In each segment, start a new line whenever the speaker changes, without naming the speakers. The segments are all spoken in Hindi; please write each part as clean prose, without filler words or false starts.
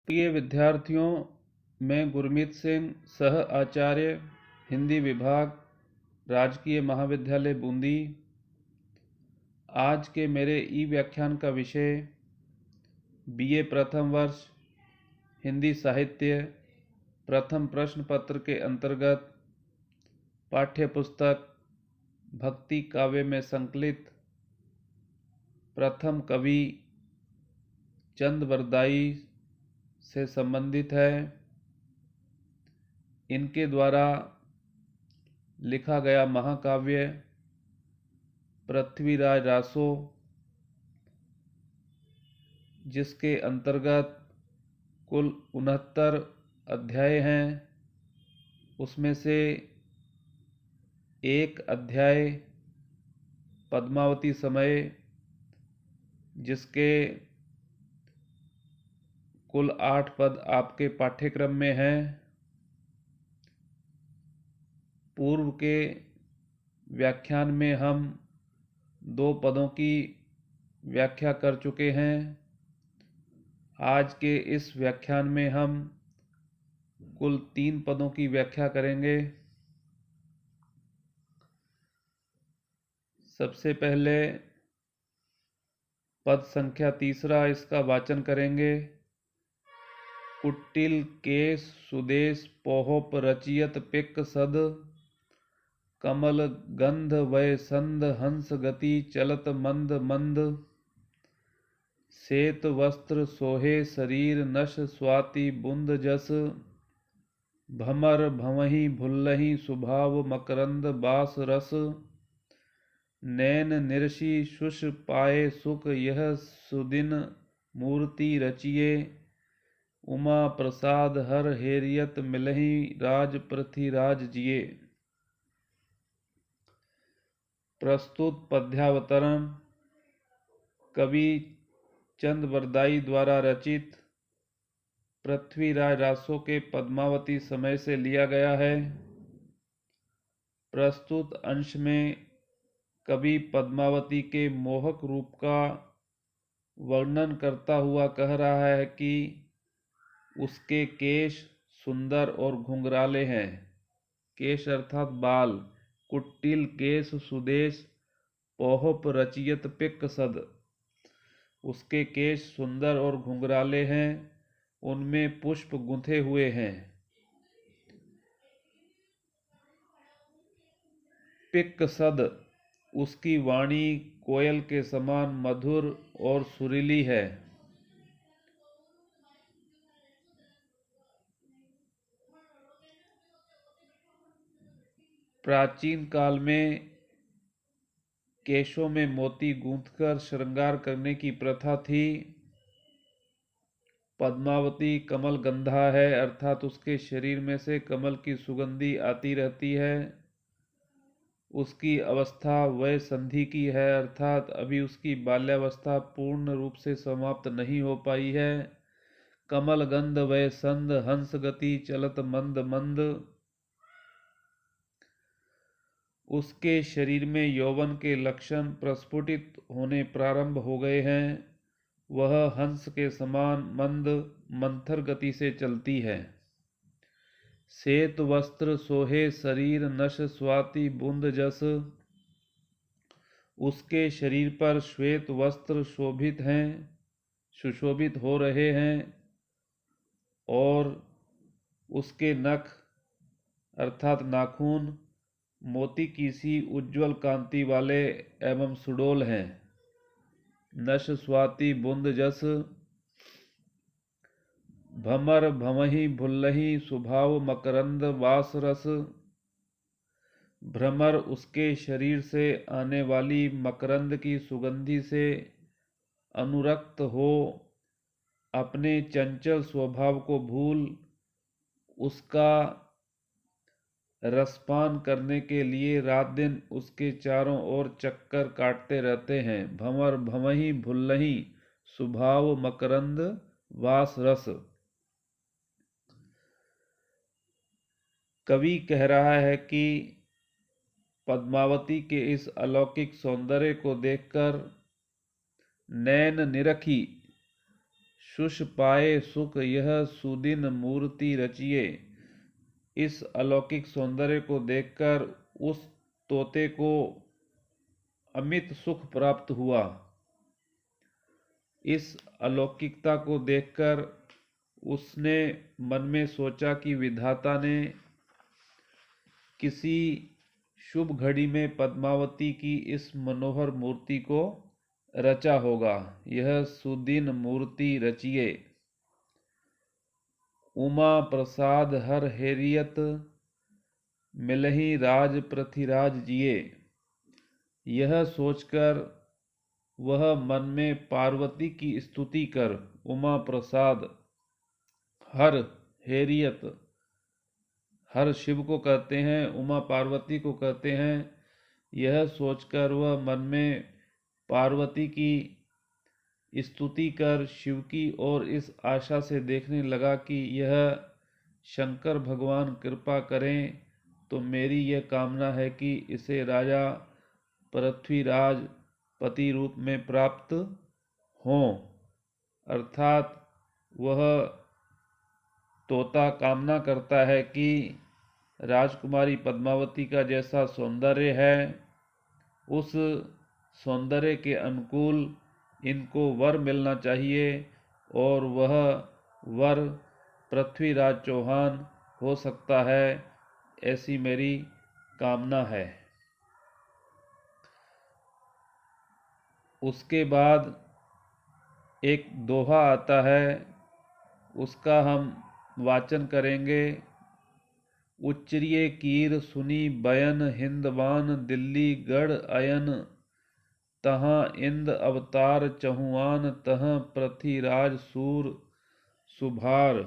प्रिय विद्यार्थियों, मैं गुरमीत सिंह, सह आचार्य हिंदी विभाग, राजकीय महाविद्यालय बूंदी। आज के मेरे ई व्याख्यान का विषय बीए प्रथम वर्ष हिंदी साहित्य प्रथम प्रश्न पत्र के अंतर्गत पाठ्य पुस्तक भक्ति काव्य में संकलित प्रथम कवि चंद बरदाई से संबंधित है। इनके द्वारा लिखा गया महाकाव्य पृथ्वीराज रासो, जिसके अंतर्गत कुल 69 अध्याय हैं, उसमें से एक अध्याय पद्मावती समय, जिसके कुल 8 पद आपके पाठ्यक्रम में हैं। पूर्व के व्याख्यान में हम 2 पदों की व्याख्या कर चुके हैं। आज के इस व्याख्यान में हम कुल 3 पदों की व्याख्या करेंगे। सबसे पहले पद संख्या 3 इसका वाचन करेंगे। कुटिल केश सुदेश पोहोप रचियत पिक सद, कमल गंध वय संध हंस गति चलत मंद मंद, श्वेत वस्त्र सोहे शरीर नश स्वाति बुंद जस, भमर भंवहि भुल्लहि सुभाव मकरंद बास रस, नैन निरशी शुष पाए सुख यह सुदिन मूर्ति रचिए, उमा प्रसाद हर हेरियत मिलहि राज पृथ्वीराज जिए। प्रस्तुत पद्यावतरण कवि चंद बरदाई द्वारा रचित पृथ्वीराज रासो के पद्मावती समय से लिया गया है। प्रस्तुत अंश में कवि पद्मावती के मोहक रूप का वर्णन करता हुआ कह रहा है कि उसके केश सुंदर और घुंघराले हैं। केश अर्थात बाल। कुटिल केश सुदेश पोहप रचियत पिक सद, उसके केश सुंदर और घुंघराले हैं, उनमें पुष्प गुंथे हुए हैं। पिक सद, उसकी वाणी कोयल के समान मधुर और सुरीली है। प्राचीन काल में केशों में मोती गूंथकर श्रृंगार करने की प्रथा थी। पद्मावती कमल गंधा है, अर्थात उसके शरीर में से कमल की सुगंधी आती रहती है। उसकी अवस्था वय संधि की है, अर्थात अभी उसकी बाल्यावस्था पूर्ण रूप से समाप्त नहीं हो पाई है। कमल गंध वय संध हंस गति चलत मंद मंद, उसके शरीर में यौवन के लक्षण प्रस्फुटित होने प्रारंभ हो गए हैं। वह हंस के समान मंद मंथर गति से चलती है। श्वेत वस्त्र सोहे शरीर नश स्वाति बुंद जस, उसके शरीर पर श्वेत वस्त्र शोभित हैं, सुशोभित हो रहे हैं, और उसके नख अर्थात नाखून मोती की सी उज्ज्वल कांति वाले एवं सुडोल हैं। नश स्वाति बुंद जस, भमर भमहि भुल्लहि सुभाव मकरंद वास रस, भ्रमर उसके शरीर से आने वाली मकरंद की सुगंधि से अनुरक्त हो अपने चंचल स्वभाव को भूल उसका रसपान करने के लिए रात दिन उसके चारों ओर चक्कर काटते रहते हैं। भंवर भंवहि भुल्लहि सुभाव मकरंद वास रस। कवि कह रहा है कि पद्मावती के इस अलौकिक सौंदर्य को देखकर नैन निरखी शुष पाए सुख यह सुदिन मूर्ति रचिए। इस अलौकिक सौंदर्य को देखकर उस तोते को अमित सुख प्राप्त हुआ। इस अलौकिकता को देखकर उसने मन में सोचा कि विधाता ने किसी शुभ घड़ी में पद्मावती की इस मनोहर मूर्ति को रचा होगा। यह सुदिन मूर्ति रचिए। उमा प्रसाद हर हेरियत मिलहि राज पृथ्वीराज जिए। यह सोचकर वह मन में पार्वती की स्तुति कर उमा प्रसाद हर हेरियत, हर शिव को कहते हैं, उमा पार्वती को कहते हैं। यह सोचकर वह मन में पार्वती की स्तुति कर शिव की ओर इस आशा से देखने लगा कि यह शंकर भगवान कृपा करें तो मेरी यह कामना है कि इसे राजा पृथ्वीराज पति रूप में प्राप्त हों। अर्थात वह तोता कामना करता है कि राजकुमारी पद्मावती का जैसा सौंदर्य है उस सौंदर्य के अनुकूल इनको वर मिलना चाहिए और वह वर पृथ्वीराज चौहान हो सकता है, ऐसी मेरी कामना है। उसके बाद एक दोहा आता है, उसका हम वाचन करेंगे। उच्चरिय कीर सुनी बयन हिंदवान दिल्ली गढ़ अयन। तहाँ इंद अवतार चहुआन तहाँ पृथ्वीराज सूर सुभार।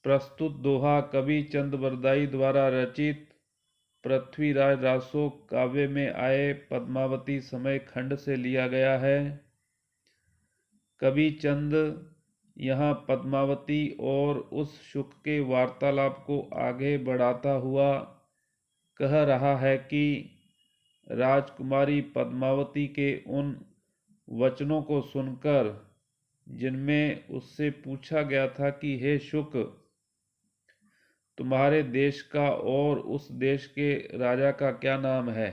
प्रस्तुत दोहा कवि चंद बरदाई द्वारा रचित पृथ्वीराज रासोक काव्य में आए पद्मावती समय खंड से लिया गया है। कवि चंद यहाँ पद्मावती और उस शुक के वार्तालाप को आगे बढ़ाता हुआ कह रहा है कि राजकुमारी पद्मावती के उन वचनों को सुनकर जिनमें उससे पूछा गया था कि हे शुक, तुम्हारे देश का और उस देश के राजा का क्या नाम है।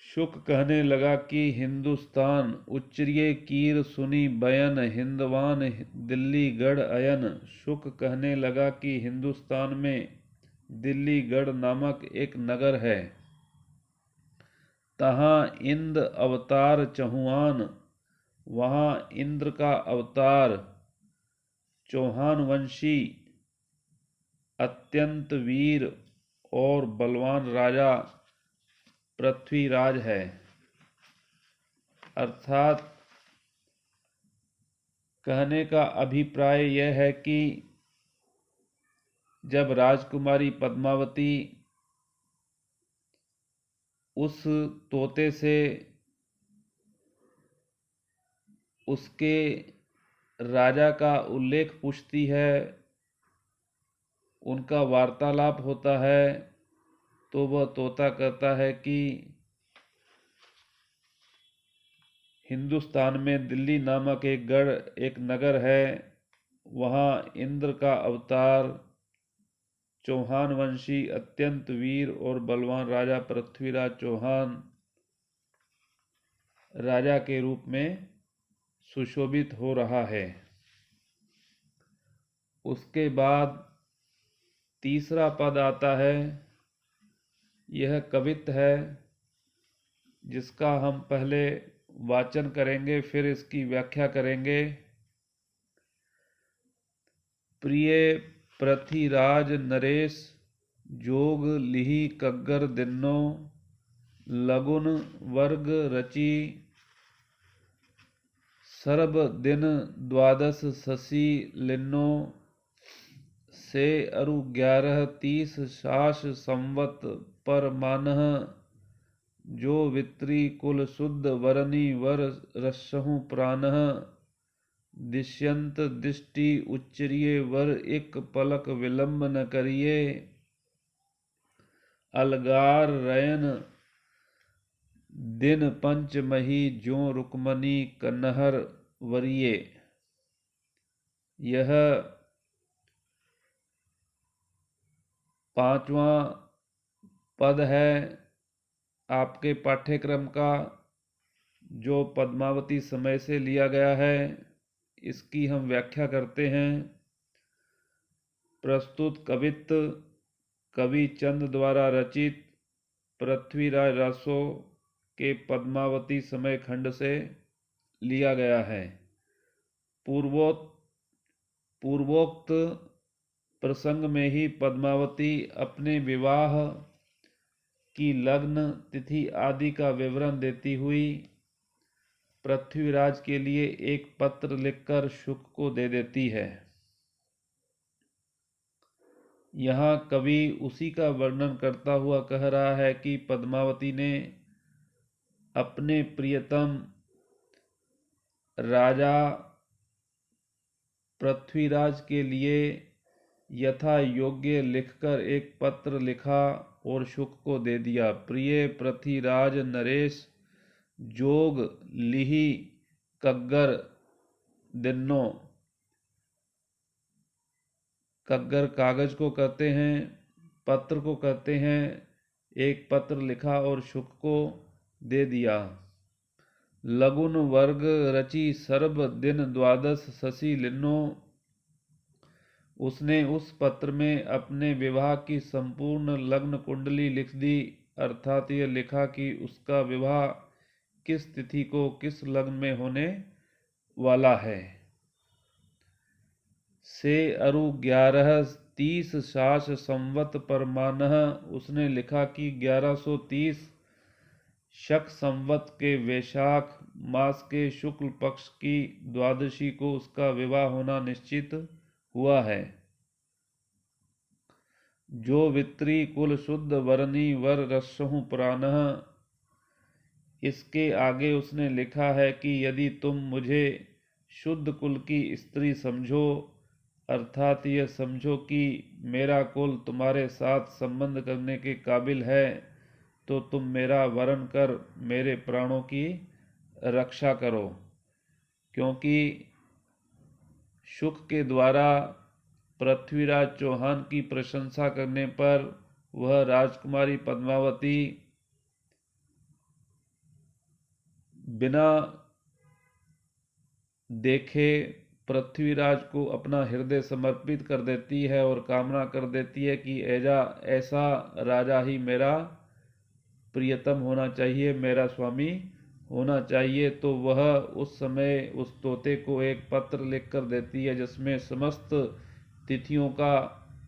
शुक कहने लगा कि हिंदुस्तान। उच्चरिय कीर सुनी बयन हिंदवान दिल्ली गढ़ अयन। शुक कहने लगा कि हिंदुस्तान में दिल्ली गढ़ नामक एक नगर है। तहाँ इंद अवतार चहुआन, वहाँ इंद्र का अवतार चौहान वंशी अत्यंत वीर और बलवान राजा पृथ्वीराज है। अर्थात कहने का अभिप्राय यह है कि जब राजकुमारी पद्मावती उस तोते से उसके राजा का उल्लेख पूछती है, उनका वार्तालाप होता है, तो वह तोता कहता है कि हिंदुस्तान में दिल्ली नामक एक नगर है, वहाँ इंद्र का अवतार चौहान वंशी अत्यंत वीर और बलवान राजा पृथ्वीराज चौहान राजा के रूप में सुशोभित हो रहा है। उसके बाद तीसरा पद आता है। यह कवित्त है जिसका हम पहले वाचन करेंगे, फिर इसकी व्याख्या करेंगे। प्रिय पृथ्वीराज नरेश जोग लिहि कग्गर दिन्नो। लगुन वर्ग रचि सर्ब दिन द्वादश शशि लिन्नो। से अरु 11 सास संवत पर मानह। जो वित्री कुल शुद्ध वरनी वर रसहु प्राणः। दिश्यंत दृष्टि उच्चरिय वर एक पलक विलंब न करिए। अलगार रयन दिन पंचमही ज्यों रुक्मणी कन्हर वरिये। यह 5वां पद है आपके पाठ्यक्रम का, जो पद्मावती समय से लिया गया है। इसकी हम व्याख्या करते हैं। प्रस्तुत कवित्व कवि चंद द्वारा रचित पृथ्वीराज रासो के पद्मावती समय खंड से लिया गया है। पूर्वोक्त प्रसंग में ही पद्मावती अपने विवाह की लग्न तिथि आदि का विवरण देती हुई पृथ्वीराज के लिए एक पत्र लिखकर शुक को दे देती है। यहाँ कवि उसी का वर्णन करता हुआ कह रहा है कि पद्मावती ने अपने प्रियतम राजा पृथ्वीराज के लिए यथा योग्य लिखकर एक पत्र लिखा और शुक को दे दिया। प्रिय पृथ्वीराज नरेश जोग लिहि कग्गर दिन्नो। कग्गर कागज को कहते हैं, पत्र को कहते हैं। एक पत्र लिखा और शुक को दे दिया। लगुन वर्ग रचि सर्ब दिन द्वादश शशि लिन्नो। उसने उस पत्र में अपने विवाह की संपूर्ण लग्न कुंडली लिख दी, अर्थात यह लिखा कि उसका विवाह किस तिथि को किस लग्न में होने वाला है। से अरु 1130 शास संवत परमानह। उसने लिखा कि 1130 शक संवत के वैशाख मास के शुक्ल पक्ष की द्वादशी को उसका विवाह होना निश्चित हुआ है। जो वित्री कुल शुद्ध वरनी वर रसहु पुरानः। इसके आगे उसने लिखा है कि यदि तुम मुझे शुद्ध कुल की स्त्री समझो, अर्थात यह समझो कि मेरा कुल तुम्हारे साथ संबंध करने के काबिल है, तो तुम मेरा वरण कर मेरे प्राणों की रक्षा करो। क्योंकि शुक के द्वारा पृथ्वीराज चौहान की प्रशंसा करने पर वह राजकुमारी पद्मावती बिना देखे पृथ्वीराज को अपना हृदय समर्पित कर देती है और कामना कर देती है कि ऐसा राजा ही मेरा प्रियतम होना चाहिए, मेरा स्वामी होना चाहिए। तो वह उस समय उस तोते को एक पत्र लिखकर देती है जिसमें समस्त तिथियों का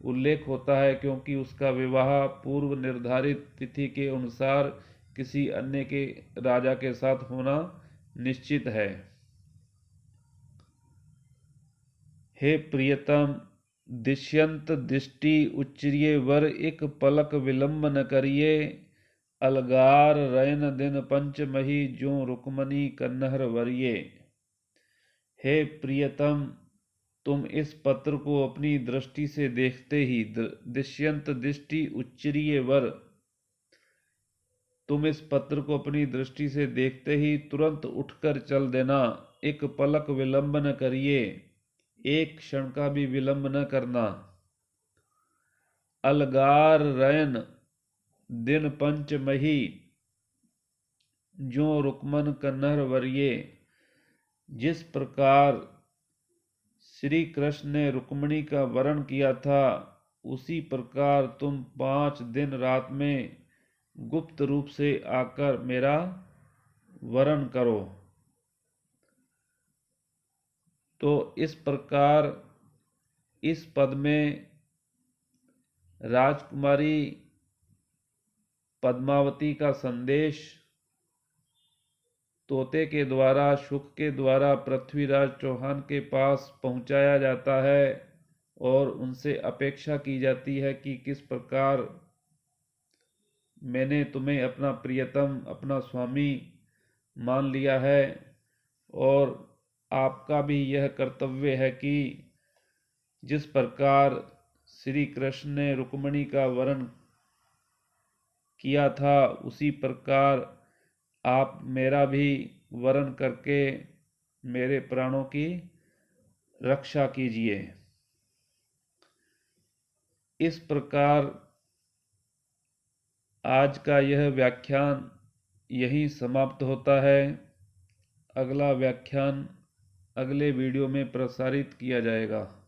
उल्लेख होता है, क्योंकि उसका विवाह पूर्व निर्धारित तिथि के अनुसार किसी अन्य के राजा के साथ होना निश्चित है। हे प्रियतम, दिश्यंत दृष्टि उच्चरिये वर एक पलक विलंब न करिए। अलगार रयन दिन पंचमही ज्यों रुक्मणी कन्हर वरिये। हे प्रियतम, तुम इस पत्र को अपनी दृष्टि से देखते ही, दिश्यंत दृष्टि उच्चरिये वर, तुम इस पत्र को अपनी दृष्टि से देखते ही तुरंत उठकर चल देना। एक पलक विलंब न करिए, एक क्षण का भी विलंब न करना। अलगार रयन दिन पंचमही ज्यों रुक्मन कन्हर वरिये। जिस प्रकार श्री कृष्ण ने रुक्मणी का वरण किया था, उसी प्रकार तुम 5 दिन रात में गुप्त रूप से आकर मेरा वरण करो। तो इस प्रकार इस पद में राजकुमारी पद्मावती का संदेश तोते के द्वारा, शुक के द्वारा पृथ्वीराज चौहान के पास पहुंचाया जाता है और उनसे अपेक्षा की जाती है कि किस प्रकार मैंने तुम्हें अपना प्रियतम, अपना स्वामी मान लिया है, और आपका भी यह कर्तव्य है कि जिस प्रकार श्री कृष्ण ने रुक्मणी का वरण किया था, उसी प्रकार आप मेरा भी वरण करके मेरे प्राणों की रक्षा कीजिए। इस प्रकार आज का यह व्याख्यान यहीं समाप्त होता है। अगला व्याख्यान अगले वीडियो में प्रसारित किया जाएगा।